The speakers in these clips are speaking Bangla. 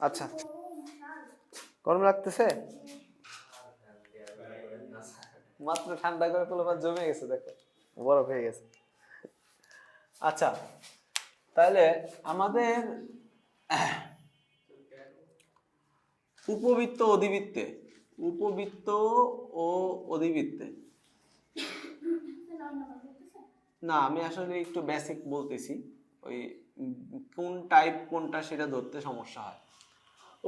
আচ্ছা, গরম লাগতেছে? মাত্র ঠান্ডা করে পোলাপান জমে গেছে, দেখো বরফ হয়ে গেছে। আচ্ছা, তাহলে আমাদের উপবৃত্ত অধিবৃত্তে, উপবৃত্ত ও অধিবৃত্তে, না আমি আসলে একটু বেসিক বলতেছি, ওই কোন টাইপ কোনটা সেটা ধরতে সমস্যা হয়।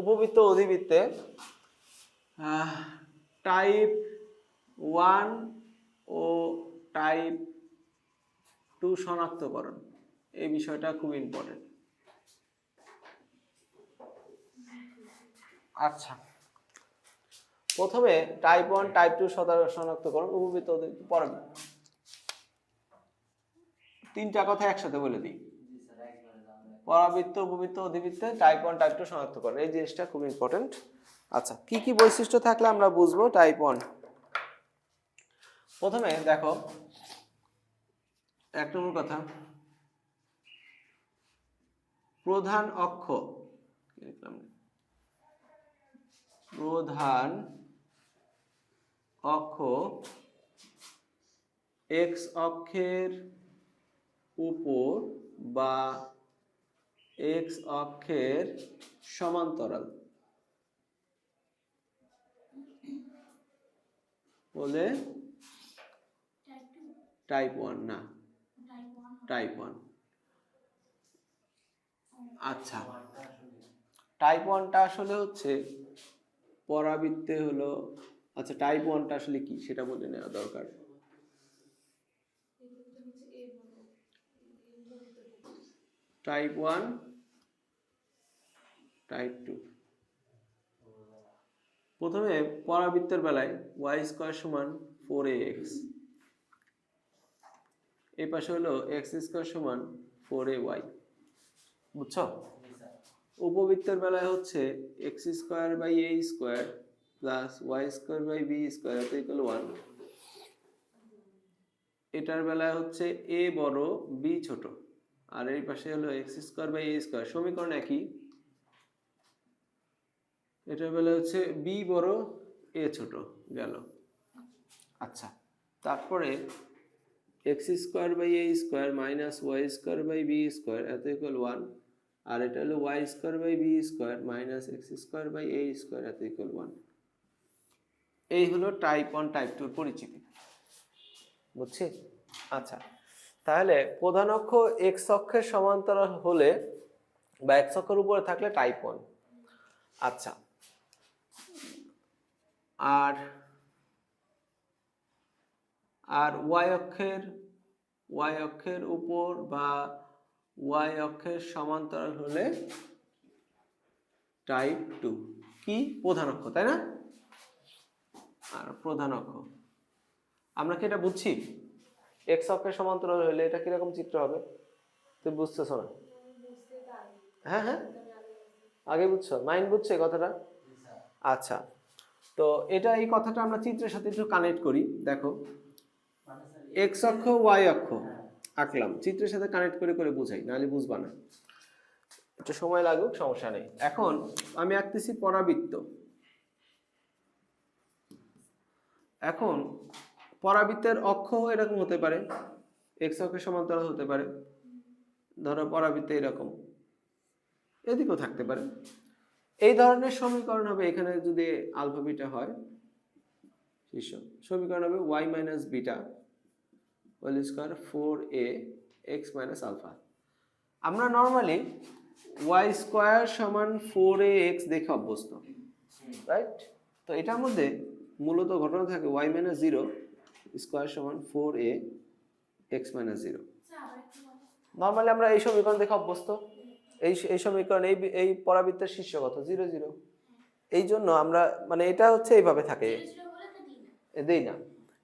উপবৃত্ত অধিবৃত্তে টাইপ 1 ও টাইপ 2 শনাক্তকরণ, এই বিষয়টা খুব ইম্পর্টেন্ট। আচ্ছা, প্রথমে টাইপ 1 টাইপ 2 শনাক্তকরণ, উপবৃত্ত অধিবৃত্ত পরে তিনটা কথা একসাথে বলে দিই। পরাবৃত্ত, উপবৃত্ত, অধিবৃত্তে টাইপ 1 টাইপ 2 শনাক্তকরণ, এই জিনিসটা খুব ইম্পর্টেন্ট। আচ্ছা, কি কি বৈশিষ্ট্য থাকলে আমরা বুঝবো টাইপ 1? প্রথমে দেখো, এক নম্বর কথা, প্রধান অক্ষ, প্রধান অক্ষ এক্স অক্ষের উপর বা এক্স অক্ষের সমান্তরাল বলে টাইপ 1, না টাইপ 1। আচ্ছা, টাইপ 1টা আসলে হচ্ছে পরাবৃত্তে হলো, আচ্ছা টাইপ 1টা আসলে কি সেটা বলে নেওয়া দরকার। Type 1, type 2। প্রথমে পরাবৃত্তের বেলায় y স্কয়ার সমান 4ax, এই পাশে হলো x স্কয়ার সমান 4ay, বুঝছো? উপবৃত্তের বেলায় হচ্ছে x square by a square plus y square by b square equal 1। এটার বেলায় হচ্ছে a বড় b ছোট, আর এই পাশে হলো x square by a square, সমীকরণ একই। এটার বেলায় হচ্ছে b বড় a ছোট, গেল। আচ্ছা, তারপরে x square by a square minus y square by b square equal 1, আর এটা হলো y square by b square minus x square by a square equal 1। এই হলো টাইপ 1 টাইপ 2 এর পরিচিতি, বুঝছি? আচ্ছা, তাহলে প্রধান অক্ষ x অক্ষের সমান্তরাল হলে বা x অক্ষের উপরে থাকলে টাইপ 1। আচ্ছা, আর y অক্ষের উপর বা y অক্ষের সমান্তরাল হলে টাইপ 2। কি? প্রধান অক্ষ, তাই না? আর প্রধান অক্ষ আমরা কি এটা বুঝছি? x অক্ষের সমান্তরাল হলে এটা কিরকম চিত্র হবে তুই বুঝতেছ না? হ্যাঁ হ্যাঁ, আগে বুঝছো, মাইন্ড বুঝছে কথাটা? আচ্ছা, তো এটা, এই কথাটা আমরা চিত্রের সাথে একটু কানেক্ট করি। দেখো, x অক্ষ y অক্ষ আঁকলাম, চিত্রের সাথে কানেক্ট করে করে বুঝাই, নাহলে বুঝবা না, একটু সময় লাগুক, সমস্যা নেই। এখন আমি আঁকতেছি পরাবৃত্ত। এখন পরাবৃত্তের অক্ষ এরকম হতে পারে, x অক্ষের সমান্তরাল হতে পারে, ধরো পরাবৃত্ত এরকম, এদিকেও থাকতে পারে। এই ধরনের সমীকরণ হবে, এখানে যদি আলফা বিটা হয়, শীর্ষ সমীকরণ হবে y minus beta whole square 4a x minus alpha. আমরা নর্মালি y স্কয়ার সমান 4ax দেখে অভ্যস্ত, রাইট? তো এটার মধ্যে মূলত ঘটনা থাকে y মাইনাস 0 স্কয়ার সমান 4a x মাইনাস 0। নর্মালি আমরা এই সমীকরণ দেখে অভ্যস্ত, এই সমীকরণ, এই পরাবৃত্তের শীর্ষ কত? 0 0। এই জন্য আমরা মানে এটা হচ্ছে এইভাবে থাকে, দেই না,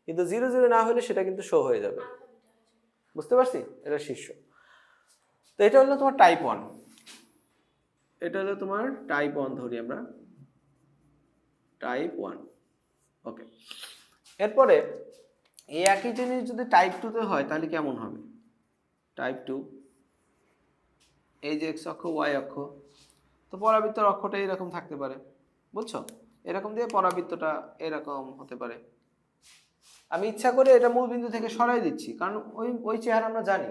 কিন্তু 0 0 না হলে সেটা কিন্তু শো হয়ে যাবে, বুঝতে পারছি? এটা শীর্ষ। তো এটা হলো তোমার টাইপ 1, এটা হলো তোমার টাইপ 1 ধরি আমরা, টাইপ 1। ওকে, এরপরে এই একই জিনিস যদি টাইপ 2 তে হয় তাহলে কেমন হবে? টাইপ 2, এই যে x অক্ষ y অক্ষ, তো পরাবৃত্তের অক্ষটা এরকম থাকতে পারে, বুঝছো? এরকম দিয়ে পরাবৃত্তটা এরকম হতে পারে। আমি ইচ্ছা করে এটা মূল বিন্দু থেকে সরাই দিচ্ছি, কারণ ওই চেহারা আমরা জানি।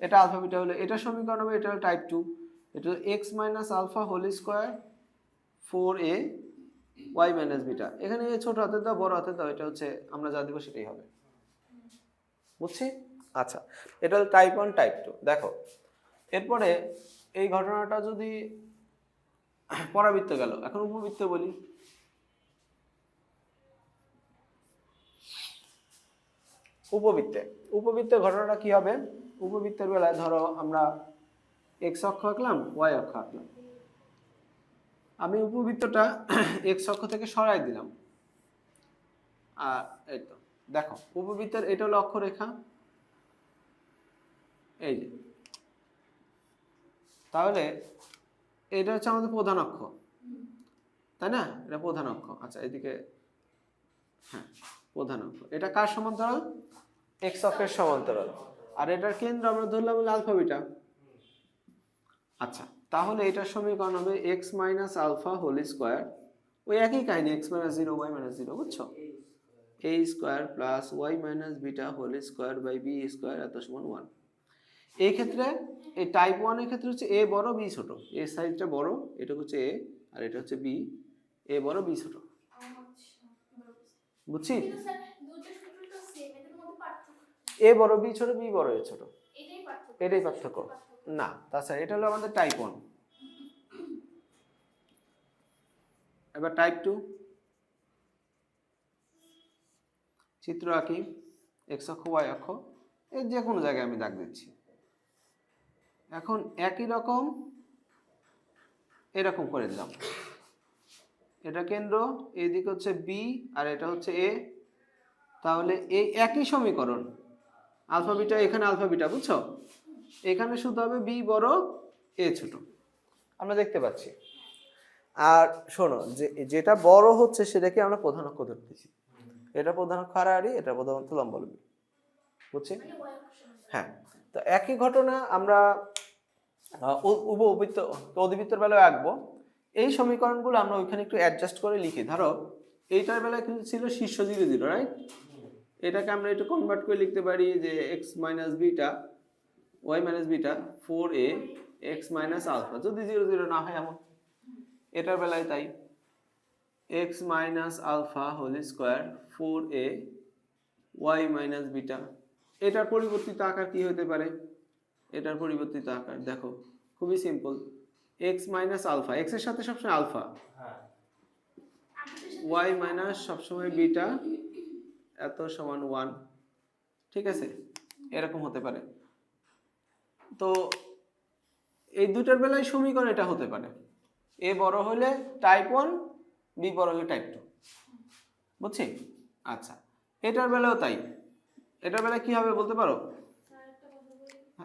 এটা আলফা বিটা হলে এটা সমীকরণ হবে, এটা হলো টাইপ 2। এটা হলো x minus alpha whole square 4a y minus beta. এখানে ছোট হাতে দাও বড় হাতে দাও, এটা হচ্ছে আমরা যা দিব সেটাই হবে, বুঝছি? আচ্ছা, এটা হলো টাইপ 1 টাইপ 2। দেখো এরপরে এই ঘটনাটা যদি পরাবৃত্ত গেল, এখন উপবৃত্ত বলি। উপবৃত্তের ঘটনাটা কি হবে? উপবৃত্তের বেলায় ধরো আমরা এক্স অক্ষ আঁকলাম, ওয়াই অক্ষ আঁকলাম। আমি উপবৃত্তটা এক্স অক্ষ থেকে সরাই দিলাম, আর এই তো দেখো উপবৃত্তের এটা হলো অক্ষরেখা, এই যে। তাহলে এটা হচ্ছে আমাদের প্রধান অক্ষ, তাই না? এটা প্রধান অক্ষ। আচ্ছা, এদিকে হ্যাঁ প্রধান অক্ষ। এটা কার সমান্তরাল? এক্স অক্ষের সমান্তরাল। আর এটার কেন্দ্র আমরা ধরলাম হলো আলফা বিটা। আচ্ছা, তাহলে এটার সমীকরণ হবে x minus alpha whole square, ওই একই কাহিনী, x minus zero y minus zero, বুঝছো? A square plus y minus beta whole square by b square এত সমান 1। এই ক্ষেত্রে এই টাইপ 1 এর ক্ষেত্রে হচ্ছে এ বড় বি ছোট, এ সাইজটা বড়, এটা হচ্ছে এ আর এটা হচ্ছে বি, এ বড় বি ছোট, বুঝছি? এ বড় বি ছোট, বি বড় এ ছোট, এটাই পার্থক্য না। তাছাড়া এটা হলো আমাদের টাইপ 1। এবার টাইপ 2 চিত্র আঁকি, এক্স অক্ষ ওয়াই অক্ষ, এর যে কোনো জায়গায় আমি দাগ দিচ্ছি। এখন একই রকম এরকম করে দিলাম, এটা কেন্দ্র, এইদিক হচ্ছে বি আর এটা হচ্ছে এ। তাহলে এই একই সমীকরণ আলফা বিটা, এখানে আলফা বিটা, বুঝছো? এখানে শুধু হবে বি বড় এ ছোট, আমরা দেখতে পাচ্ছি। আর শোনো, যেটা বড় হচ্ছে সেটাকে আমরা প্রধান অক্ষ ধরতেছি। এটা প্রধান অক্ষ হারাহারি, এটা প্রধান অক্ষ লম্বালম্বি, বুঝছি? হ্যাঁ, তো একই ঘটনা আমরা উপবৃত্ত অধিবৃত্তের বেলায় আঁকবো। এই সমীকরণগুলো আমরা ওইখানে একটু অ্যাডজাস্ট করে লিখি। ধরো এইটার বেলায় কিন্তু ছিল শীর্ষ 0 0, রাইট? এটাকে আমরা একটু কনভার্ট করে লিখতে পারি যে x minus beta y minus beta 4a x minus alpha, যদি 0 0 না হয় এমন। এটার বেলায় তাই, x minus alpha whole square 4a y minus beta. এটার পরিবর্তিত আকার কি হতে পারে? এটার পরিবর্তিত আকার দেখো খুবই simple, x minus alpha, x এর সাথে সবসময় আলফা, ওয়াই মাইনাস সবসময় বিটা এত সমান 1, ঠিক আছে? এরকম হতে পারে। তো এই দুটার বেলায় সমীকরণ এটা হতে পারে, এ বড় হলে টাইপ 1, বি বড় হলে টাইপ 2, বুঝছি? আচ্ছা, এটার বেলাও তাই। এটার বেলায় কি হবে বলতে পারো?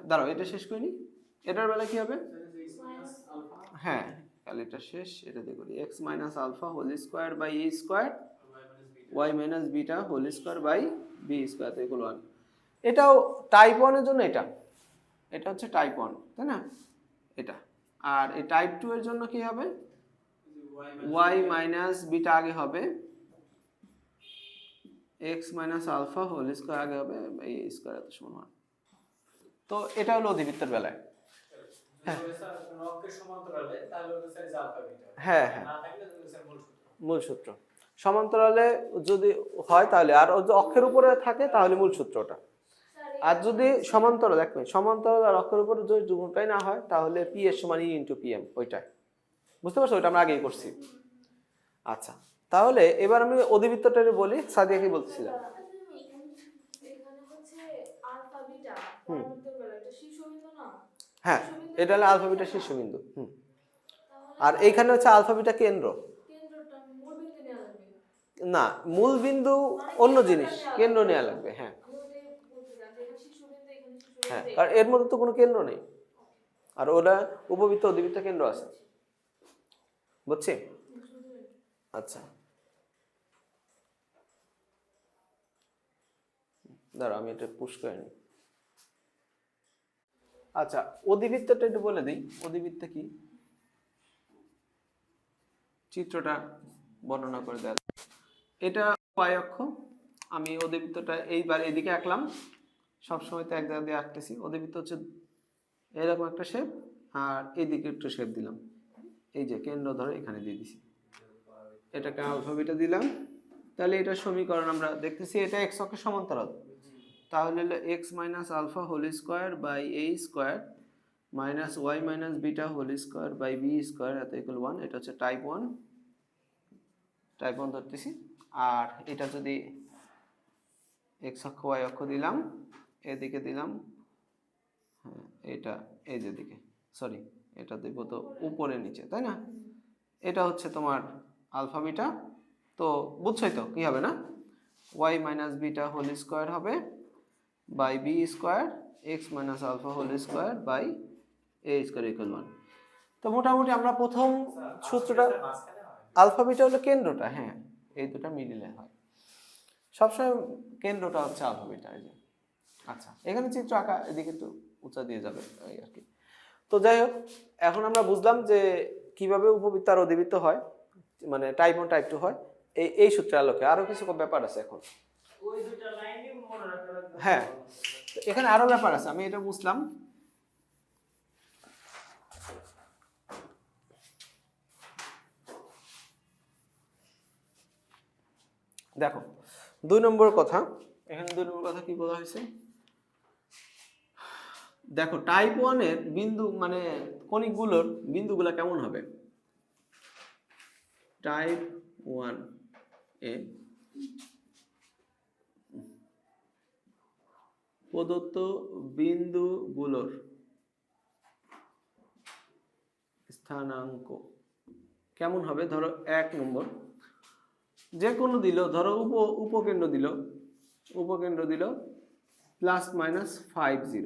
দাঁড়াও এটা শেষ করিনি। এটার বেলায় কি হবে? হ্যাঁ, তাহলে এটা শেষ, এটা দিয়ে করি, x minus alpha whole square by a square y minus beta whole square by b square equal 1। এটাও টাইপ 1 এর জন্য এটা হচ্ছে টাইপ 1, তাই না? এটা। আর এই টাইপ 2 এর জন্য কি হবে? ওয়াই মাইনাস বিটা আগে হবে, x minus alpha whole square আগে হবে এই স্কোয়ার এত সমান 1। তো এটা হলো অধিবৃত্তের বেলায়। হ্যাঁ হ্যাঁ, মূল সূত্র সমান্তরালে যদি হয় তাহলে, আর অক্ষের উপরে থাকে তাহলে মূল সূত্রটা। আর যদি সমান্তরাল, এক মিনিট, সমান্তরাল আর অক্ষের উপরে যদি দুটোই না হয় তাহলে পি এর সমান ই ইন্টু পি এম, ওইটাই, বুঝতে পারছো? ওইটা আমরা আগেই করছি। আচ্ছা, তাহলে এবার আমি অধিবৃত্তটা বলি। সাদিয়া কি বলতেছিলাম? হ্যাঁ, এটা হলো আলফা বিটা শীর্ষবিন্দু। আর এইখানে হচ্ছে আলফা বিটা কেন্দ্র। না, মূল বিন্দু অন্য জিনিস, কেন্দ্র নেওয়া লাগবে। হ্যাঁ হ্যাঁ, কারণ এর মধ্যে তো কোনো কেন্দ্র নেই, আর ওটা উপবৃত্ত অধিবৃত্ত কেন্দ্র আছে, বুঝছি? আচ্ছা, দাঁড়াও আমি এটা পুশ করে নিই। আচ্ছা, অধিবৃত্তটা একটু বলে দিই। অধিবৃত্ত কি, চিত্রটা বর্ণনা করে দেওয়া। এটা y অক্ষ, আমি অধিবৃত্তটা এইবার এদিকে আঁকলাম, সবসময় তো এক জায়গা দিয়ে আঁকতেছি। অধিবৃত্ত হচ্ছে এরকম একটা শেপ, আর এইদিকে একটু শেপ দিলাম, এই যে কেন্দ্র ধরে এখানে দিয়ে দিছি, এটাকে আলফা বিটা দিলাম। তাহলে এটা সমীকরণ আমরা দেখতেছি, এটা x অক্ষের সমান্তরাল, তাহলে হলো x minus alpha whole square by a square minus y minus beta whole square by b square এত ইকুয়াল 1। এটা হচ্ছে টাইপ 1 ধরতেছি। আর এটা যদি x অক্ষ y অক্ষ দিলাম, এদিকে দিলাম, হ্যাঁ এটা এই যে দিকে, সরি এটা দেব তো উপরে নিচে, তাই না? এটা হচ্ছে তোমার আলফা বিটা। তো বুঝছই তো কি হবে না, y minus beta whole square হবে by b square x minus alpha whole square by a square equal 1। তো মোটামুটি আমরা প্রথম সূত্রটা, আলফা বিটা হলো কেন্দ্রটা, হ্যাঁ এই দুটা মিডিলে হয় সবসময়, কেন্দ্রটা হচ্ছে আলফা বিটা। এই যে আচ্ছা, এখানে চিত্র আঁকা, এদিকে একটু উঁচা দিয়ে যাবে এই আর কি। তো যাই হোক, এখন আমরা বুঝলাম যে কিভাবে উপবৃত্ত আর অধিবৃত্ত হয়, মানে টাইপ 1 টাইপ 2 হয় এই সূত্রের আলোকে। আরো কিছু ব্যাপার আছে এখন, ওই দুটো লাইনই মনে রাখতে হবে। হ্যাঁ এখানে আরো ব্যাপার আছে, আমি এটা বুঝলাম। দেখো 2 নম্বর কথা, এখানে 2 নম্বর কথা কি বলা হয়েছে, দেখো টাইপ 1 এর বিন্দু মানে কনিকগুলোর বিন্দুগুলো কেমন হবে। টাইপ 1 এ প্রদত্ত বিন্দুগুলোর স্থানাঙ্ক কেমন হবে। ধরো 1 নম্বর যে কোনো দিল, ধরো উপকেন্দ্র দিল প্লাস মাইনাস 50,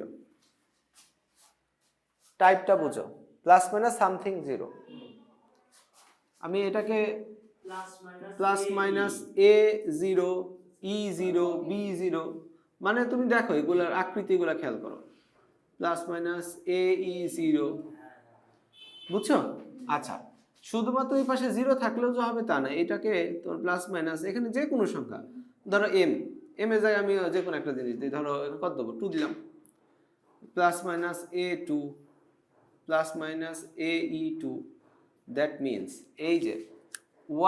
টাইপটা বুঝো, প্লাস মাইনাস সামথিং 0। আমি এটাকে plus minus a0 e0 b0, মানে তুমি দেখো এগুলার আকৃতিগুলো খেয়াল করো, প্লাস মাইনাস ae0, বুঝছো? আচ্ছা, শুধুমাত্র এই পাশে 0 থাকলেও যে হবে তা না, এটাকে তোমার প্লাস মাইনাস এখানে যে কোনো সংখ্যা, ধরো এম এর জায়গায় আমি যে কোনো একটা জিনিস দিই, ধরো কত দেবো, 2 দিলাম, plus minus a2 plus minus ae2, that means এই যে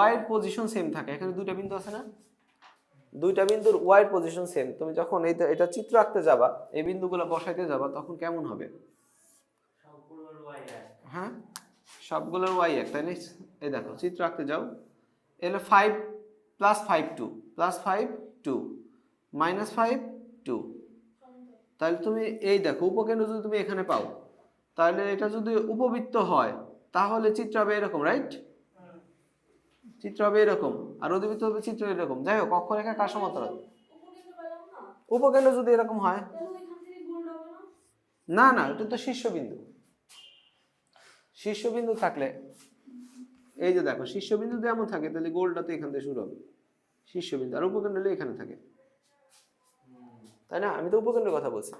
y এর পজিশন সেম থাকে, এখানে দুইটা বিন্দু আছে না, দুইটা বিন্দুর y এর পজিশন সেম। তুমি যখন এটা চিত্র আঁকতে যাবা, এই বিন্দুগুলো বসাইতে যাবা, তখন কেমন হবে, সবগুলোর y এক, হ্যাঁ সবগুলোর y এক, তাই না? এই দেখো চিত্র আঁকতে যাও, এলো 5 প্লাস 5 2 প্লাস 5 2 মাইনাস 5 2, তাহলে তুমি এই দেখো উপকেন্দ্র যদি তুমি এখানে পাও, তাহলে এটা যদি উপবৃত্ত হয় তাহলে চিত্র হবে এরকম, রাইট? চিত্র হবে এরকম, আর অধিবৃত্ত হবে চিত্র এরকম। যাই হোক, অক্ষরেখা কার সমান্তরাল, উপকেন্দ্র যদি এরকম হয়, না না এটা তো শীর্ষবিন্দু, শীর্ষবিন্দু থাকলে এই যে দেখো শীর্ষবিন্দু যদি এমন থাকে, তাহলে গোলটা তো এখান থেকে শুরু হবে, শীর্ষবিন্দু, আর উপকেন্দ্র হলে এখানে থাকে, তাই না? আমি তো উপকেন্দ্রের কথা বলছি।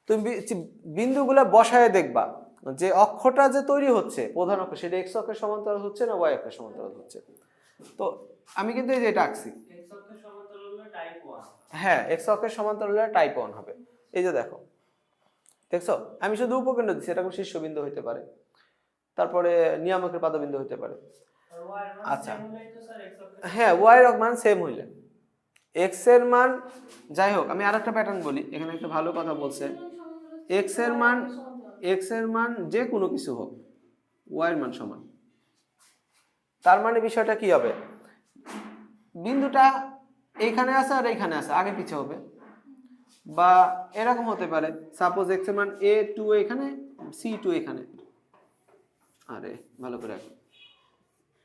তুমি বিন্দুগুলা বসায় দেখবা যে অক্ষটা যে তৈরি হচ্ছে প্রধান অক্ষ, সেটা এক্স অক্ষের সমান্তরাল হচ্ছে না ওয়াই অক্ষের সমান্তরাল হচ্ছে। তো আমি কিন্তু এই যে এটা আঁকছি, এক্স অক্ষের সমান্তরাল হলো টাইপ 1, হ্যাঁ এক্স অক্ষের সমান্তরাল হলে টাইপ 1 হবে। এই যে দেখো, দেখছো আমি শুধু উপকেন্দ্র দিচ্ছি, এটা কোনো শীর্ষবিন্দু হতে পারে, তারপরে নিয়ামকের পাদবিন্দু হতে পারে। আর y এর মান আচ্ছা, সেম হলেই তো স্যার এক্স অক্ষের, হ্যাঁ ওয়াই এর মান সেম হইলে, এক্স এর মান, যাই হোক আমি আরেকটা প্যাটার্ন বলি, এখানে একটা ভালো কথা বলছে, এক্স এর মান যে কোনো কিছু হোক, ওয়াই এর মান সমান। তার মানে বিষয়টা কি হবে, বিন্দুটা এইখানে আছে আর এইখানে আছে, আগে পিছে হবে, বা এরকম হতে পারে, সাপোজ এক্স এর মান a2 এখানে c2 এখানে, আরে ভালো করে রাখো,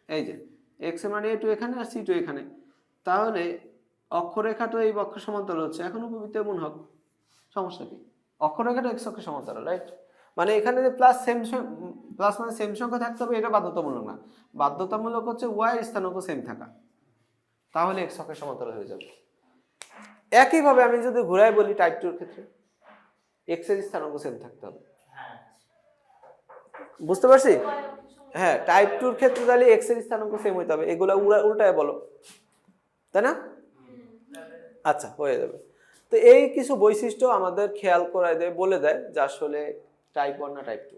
এই যে এক্স এর মান a2 এখানে আর c2 এখানে, তাহলে অক্ষরেখা তো এই অক্ষ সমান্তরাল হচ্ছে, এখন উপবৃত্ত এমন হোক, সমস্যা কি, অক্ষরেখাটা এক্স অক্ষের সমান্তরাল, রাইট? মানে এখানে যে প্লাস মানে সেম সংখ্যা থাকতে হবে, এটা বাধ্যতামূলক না, বাধ্যতামূলক হচ্ছে ওয়াই এর স্থানাঙ্ক সেম থাকা, তাহলে এক্স অক্ষের সমান্তরাল হয়ে যাবে। একইভাবে আমি যদি ঘুরাই বলি টাইপ 2 এর ক্ষেত্রে, এক্স এর স্থানাঙ্ক সেম থাকতে হবে। হ্যাঁ বুঝতে পারছি? হ্যাঁ, টাইপ 2 এর ক্ষেত্রে তাহলে এক্স এর স্থানাঙ্ক সেম হইতে হবে। এগুলা উল্টায় বলো, তাই না? আচ্ছা, হয়ে যাবে। তো এই কিছু বৈশিষ্ট্য আমাদের খেয়াল করায় দেয়, বলে দেয় যে আসলে টাইপ 1 না টাইপ 2।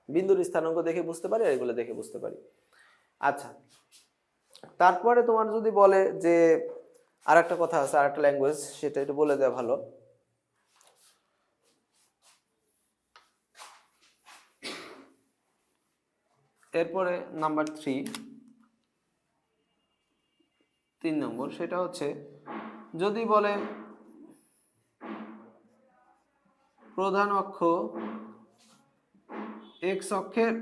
বিন্দুর স্থানাঙ্ক দেখে বুঝতে পারি, আর এগুলো দেখে বুঝতে পারি। আচ্ছা, তারপরে তোমার যদি বলে যে আরেকটা কথা আছে, আরেকটা ল্যাঙ্গুয়েজ, সেটা একটু বলে দেওয়া ভালো। এরপরে নাম্বার 3 নম্বর, সেটা হচ্ছে যদি বলে প্রধান অক্ষ এক্স অক্ষের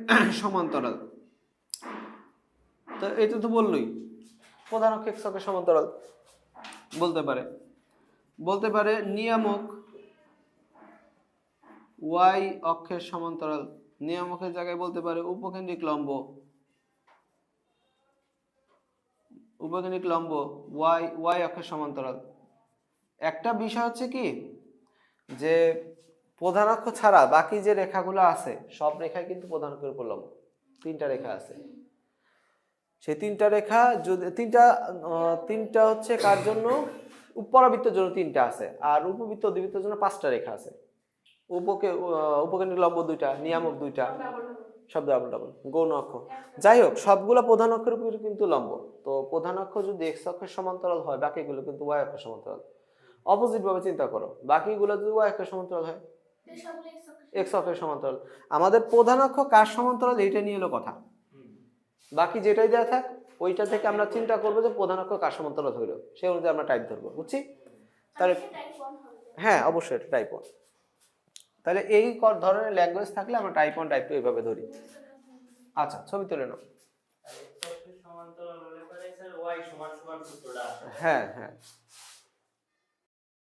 সমান্তরাল, তো এটা তো বললই, প্রধান অক্ষ এক্স অক্ষের সমান্তরাল বলতে পারে নিয়ামক ওয়াই অক্ষের সমান্তরাল। নিয়ামকের জায়গায় বলতে পারে উপকেন্দ্রিক লম্ব ওয়াই অক্ষের সমান্তরাল। একটা বিষয় হচ্ছে কি, যে প্রধান অক্ষ ছাড়া বাকি যে রেখাগুলো আছে সব রেখাই কিন্তু প্রধান অক্ষের উপর লম্ব। 3টা রেখা আছে, সেই 3টা রেখা যদি তিনটা হচ্ছে কার জন্য, পরাবৃত্তের জন্য 3টা আছে, আর উপবৃত্ত অধিবৃত্তের জন্য 5টা রেখা আছে। উপকেন্দ্রিক লম্ব 2টা, নিয়ামক 2টা, সব ডাবল ডাবল গৌণ অক্ষ। যাই হোক, সবগুলো প্রধান অক্ষের উপর কিন্তু লম্ব। তো প্রধান অক্ষ যদি এক্স অক্ষের সমান্তরাল হয়, বাকিগুলো কিন্তু ওয়াই অক্ষের সমান্তরাল। অপোজিট ভাবে চিন্তা করো, বাকিগুলো যদি ওয়াই অক্ষের সমান্তরাল হয়, এক্স অক্ষের সমান্তরাল। আমাদের প্রধান অক্ষ কার সমান্তরাল এইটা নিয়ে এলো কথা। বাকি যেটাই দেওয়া থাক ওইটা থেকে আমরা চিন্তা করবো যে প্রধান অক্ষ কার সমান্তরাল হইল, সেই অনুযায়ী আমরা টাইপ ধরবো। বুঝছি? তাহলে হ্যাঁ, অবশ্যই এটা টাইপ 1। তাহলে এই ধরনের ল্যাঙ্গুয়েজ থাকলে আমরা টাইপ 1 টাইপ 2 এইভাবে ধরি। আচ্ছা, ছবি তুলে নাও। সমান্তরাল হলে পরে স্যার y সমান সমান সূত্রটা আসে। হ্যাঁ হ্যাঁ,